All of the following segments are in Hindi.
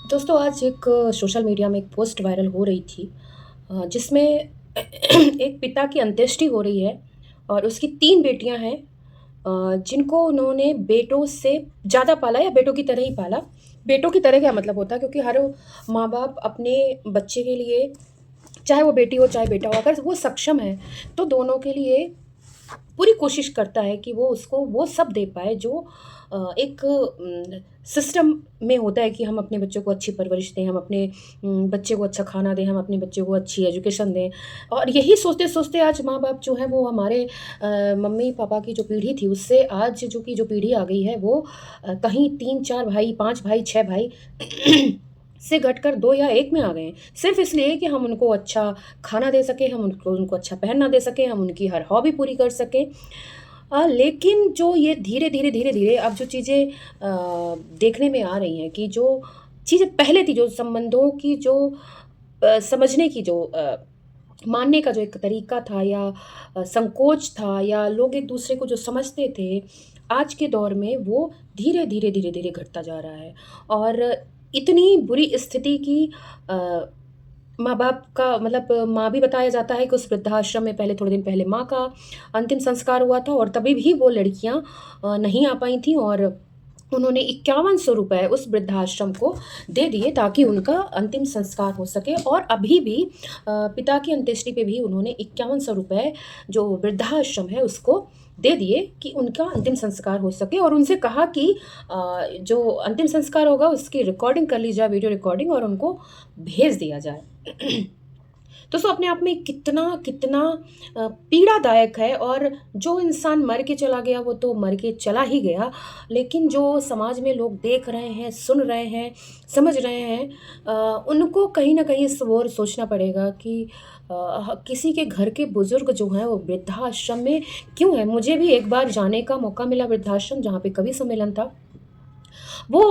दोस्तों आज एक सोशल मीडिया में एक पोस्ट वायरल हो रही थी जिसमें एक पिता की अंत्येष्टि हो रही है और उसकी 3 बेटियां हैं जिनको उन्होंने बेटों से ज़्यादा पाला या बेटों की तरह ही पाला। बेटों की तरह क्या मतलब होता है क्योंकि हर माँ-बाप अपने बच्चे के लिए चाहे वो बेटी हो चाहे बेटा हो अगर वो सक्षम है तो दोनों के लिए पूरी कोशिश करता है कि वो उसको वो सब दे पाए जो एक सिस्टम में होता है कि हम अपने बच्चों को अच्छी परवरिश दें, हम अपने बच्चे को अच्छा खाना दें, हम अपने बच्चे को अच्छी एजुकेशन दें। और यही सोचते-सोचते आज माँ-बाप जो हैं वो हमारे मम्मी-पापा की जो पीढ़ी थी उससे आज जो पीढ़ी आ गई है वो कहीं 3-4 भाई, 5 भाई, 6 भाई से घटकर 2 या 1 में आ गए हैं। सिर्फ़ इसलिए कि हम उनको अच्छा खाना दे सकें, हम उनको उनको अच्छा पहनना दे सकें, हम उनकी हर हॉबी पूरी कर सकें। लेकिन जो ये धीरे-धीरे अब जो चीज़ें देखने में आ रही हैं कि जो चीज़ें पहले थी, जो संबंधों की जो समझने की जो मानने का जो एक तरीका था या संकोच था या लोग एक-दूसरे को जो समझते थे, आज के दौर में वो धीरे-धीरे घटता जा रहा है। और इतनी बुरी स्थिति कि अ, माँ-बाप का मतलब माँ भी बताया जाता है कि उस वृद्धाश्रम में पहले थोड़े दिन पहले माँ का अंतिम संस्कार हुआ था और तभी भी वो लड़कियाँ नहीं आ पाई थीं और उन्होंने ₹5100 उस वृद्धाश्रम को दे दिए ताकि उनका अंतिम संस्कार हो सके और अभी भी पिता की अंत्येष्टि पे भी उन्होंने ₹5100 जो वृद्धाश्रम है उसको दे दिए कि उनका अंतिम संस्कार हो सके और उनसे कहा कि जो अंतिम संस्कार होगा उसकी रिकॉर्डिंग कर ली जाए, वीडियो रिकॉर्डिंग और उनको भेज दिया जाए। तो सो अपने आप में कितना पीड़ादायक है और जो इंसान मर के चला गया वो तो मर के चला ही गया, लेकिन जो समाज में लोग देख रहे हैं, सुन रहे हैं, समझ रहे हैं उनको कहीं न कहीं इस ओर सोचना पड़ेगा कि किसी के घर के बुज़ुर्ग जो हैं वो वृद्धाश्रम में क्यों हैं? मुझे भी एक बार जाने का मौका मिला वृद्धाश्रम जहाँ पे कवि सम्मेलन था। वो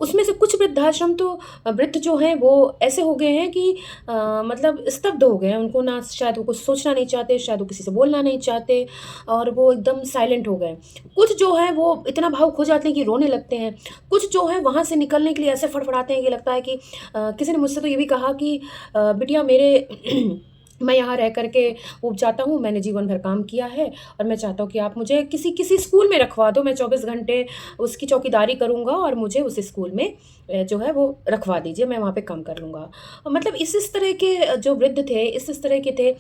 उसमें से कुछ वृद्धाश्रम तो वृद्ध जो हैं वो ऐसे हो गए हैं कि मतलब स्तब्ध हो गए हैं। उनको ना शायद वो कुछ सोचना नहीं चाहते, शायद वो किसी से बोलना नहीं चाहते और वो एकदम साइलेंट हो गए। कुछ जो हैं वो इतना भावुक हो जाते हैं कि रोने लगते हैं। कुछ जो हैं वहाँ से निकलने के लिए ऐसे फड़फड़ाते हैं कि लगता है कि किसी ने मुझसे तो ये भी कहा कि बिटिया मेरे मैं यहाँ रह कर के ऊब जाता हूँ, मैंने जीवन भर काम किया है और मैं चाहता हूँ कि आप मुझे किसी किसी स्कूल में रखवा दो, मैं 24 घंटे उसकी चौकीदारी करूँगा और मुझे उस स्कूल में जो है वो रखवा दीजिए, मैं वहाँ पे काम कर लूँगा। मतलब इस तरह के जो वृद्ध थे, इस तरह के थे।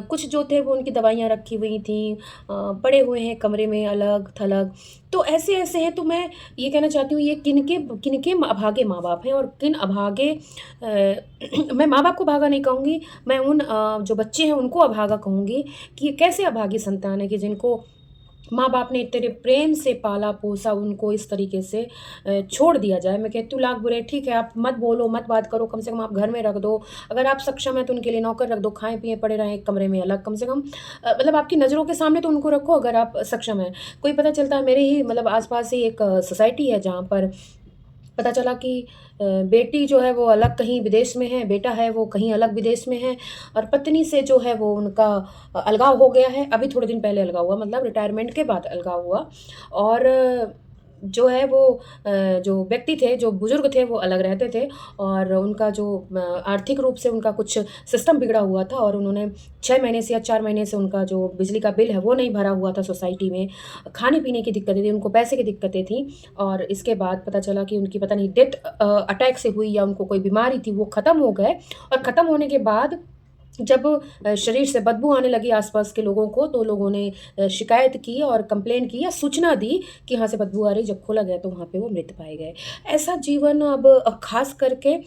कुछ जो थे वो उनकी दवाइयाँ रखी हुई थीं, पड़े हुए हैं कमरे में अलग-थलग। तो ऐसे-ऐसे हैं, तो मैं ये कहना चाहती हूँ ये किनके अभागे माँ-बाप हैं और किन अभागे मैं माँ-बाप को अभागा नहीं कहूँगी, मैं उन जो बच्चे हैं उनको अभागा कहूँगी कि ये कैसे अभागी संतान है कि जिनको माँ-बाप ने इतने प्रेम से पाला-पोसा, उनको इस तरीके से छोड़ दिया जाए। मैं कहती हूँ लाख बुरे ठीक है, आप मत बोलो, मत बात करो, कम से कम आप घर में रख दो। अगर आप सक्षम हैं तो उनके लिए नौकर रख दो, खाएँ-पिएँ पड़े रहें एक कमरे में अलग, कम से कम मतलब आपकी नज़रों के सामने तो उनको रखो अगर आप सक्षम हैं। कोई पता चलता है मेरे ही मतलब आस-पास ही एक सोसाइटी है जहाँ पर पता चला कि बेटी जो है वो अलग कहीं विदेश में है, बेटा है वो कहीं अलग विदेश में है और पत्नी से जो है वो उनका अलगाव हो गया है। अभी थोड़े दिन पहले अलगाव हुआ मतलब रिटायरमेंट के बाद अलगाव हुआ और जो है वो जो व्यक्ति थे, जो बुज़ुर्ग थे वो अलग रहते थे और उनका जो आर्थिक रूप से उनका कुछ सिस्टम बिगड़ा हुआ था और उन्होंने 6 महीने से या 4 महीने से उनका जो बिजली का बिल है वो नहीं भरा हुआ था सोसाइटी में। खाने-पीने की दिक्कतें थी, उनको पैसे की दिक्कतें थी और इसके बाद पता चला कि उनकी पता नहीं डेथ अटैक से हुई या उनको कोई बीमारी थी, वो ख़त्म हो गए और ख़त्म होने के बाद जब शरीर से बदबू आने लगी आस-पास के लोगों को, तो लोगों ने शिकायत की और कंप्लेंट की या सूचना दी कि यहाँ से बदबू आ रही, जब खोला गया तो वहाँ पे वो मृत पाए गए। ऐसा जीवन अब ख़ास करके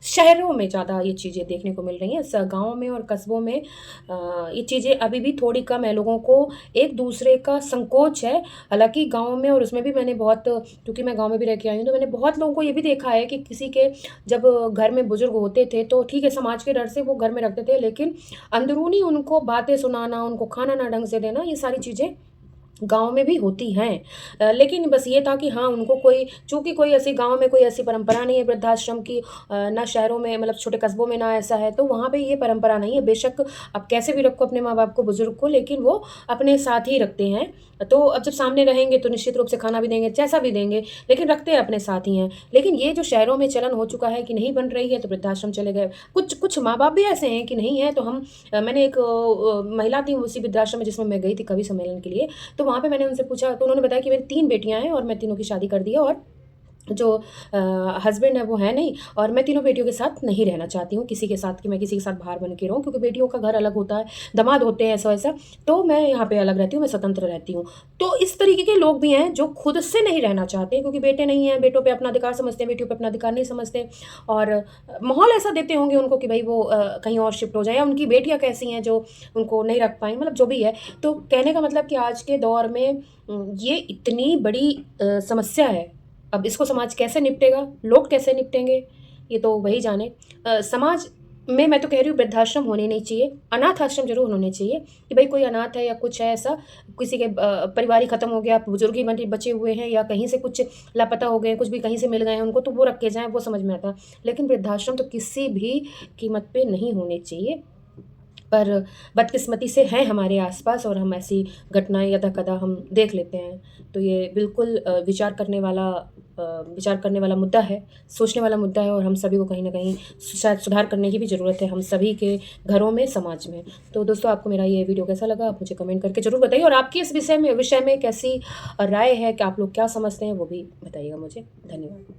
शहरों में ज़्यादा ये चीज़ें देखने को मिल रही हैं। गाँव में और कस्बों में ये चीज़ें अभी भी थोड़ी कम है, लोगों को एक-दूसरे का संकोच है। हालाँकि गाँव में और उसमें भी मैंने बहुत क्योंकि मैं गाँव में भी रह के आई हूँ, तो मैंने बहुत लोगों को ये भी देखा है कि किसी के जब घर में बुज़ुर्ग होते थे, तो ठीक है समाज के डर से वो घर में रखते थे, लेकिन अंदरूनी उनको बातें सुनाना, उनको खाना ना ढंग से देना, ये सारी चीज़ें गाँव में भी होती हैं। लेकिन बस ये था कि हाँ, उनको कोई चूँकि कोई ऐसी गाँव में कोई ऐसी परंपरा नहीं है वृद्धाश्रम की, ना शहरों में मतलब छोटे कस्बों में ना ऐसा है, तो वहाँ पे ये परंपरा नहीं है। बेशक आप कैसे भी रखो अपने माँ-बाप को, बुज़ुर्ग को, लेकिन वो अपने साथ ही रखते हैं। तो अब जब सामने रहेंगे तो निश्चित रूप से खाना भी देंगे, जैसा भी देंगे, लेकिन रखते हैं अपने साथ ही हैं। लेकिन ये जो शहरों में चलन हो चुका है कि नहीं बन रही है तो वृद्धाश्रम चले गए। कुछ कुछ माँ-बाप भी ऐसे हैं कि नहीं है तो हम मैंने एक महिला थी उसी वृद्धाश्रम में जिसमें मैं गई थी कवि सम्मेलन के लिए, तो वहाँ पे मैंने उनसे पूछा तो उन्होंने बताया कि मेरी 3 बेटियाँ हैं और मैं तीनों की शादी कर दी है और जो हस्बैंड है वो है नहीं और मैं तीनों बेटियों के साथ नहीं रहना चाहती हूँ, किसी के साथ कि मैं किसी के साथ बाहर बन के रहूँ क्योंकि बेटियों का घर अलग होता है, दामाद होते हैं ऐसा-वैसा, तो मैं यहाँ पे अलग रहती हूँ, मैं स्वतंत्र रहती हूँ। तो इस तरीके के लोग भी हैं जो खुद से नहीं रहना चाहते क्योंकि बेटे नहीं हैं, बेटों पे अपना अधिकार समझते हैं, बेटियों पे अपना अधिकार नहीं समझते और माहौल ऐसा देते होंगे उनको कि भई वो कहीं और शिफ्ट हो जाएँ या उनकी बेटियाँ कैसी हैं जो उनको नहीं रख पाएँ, मतलब जो भी है। तो कहने का मतलब कि आज के दौर में ये इतनी बड़ी समस्या है। अब इसको समाज कैसे निपटेगा? लोग कैसे निपटेंगे? ये तो वही जाने। समाज में मैं तो कह रही हूँ वृद्धाश्रम होने नहीं चाहिए, अनाथ आश्रम ज़रूर होने चाहिए कि भई कोई अनाथ है या कुछ है ऐसा, किसी के परिवार ही खत्म हो गया, बुज़ुर्ग ही बचे बचे हुए हैं या कहीं से कुछ लापता हो गए, कुछ भी कहीं से मिल गए हैं उनको, तो वो रख के जाएँ, वो समझ में आता है। लेकिन वृद्धाश्रम तो किसी भी कीमत पे नहीं होने चाहिए। पर बदकिस्मती से हैं हमारे आस-पास और हम ऐसी घटनाएँ यदा-कदा हम देख लेते हैं। तो ये बिल्कुल विचार करने वाला मुद्दा है, सोचने वाला मुद्दा है और हम सभी को कहीं न कहीं शायद सुधार करने की भी ज़रूरत है, हम सभी के घरों में, समाज में। तो दोस्तों आपको मेरा ये वीडियो कैसा लगा? आप मुझे कमेंट करके ज़रूर बताइए और आपकी इस विषय में कैसी राय है कि आप लोग क्या समझते हैं, वो भी बताइएगा मुझे। धन्यवाद।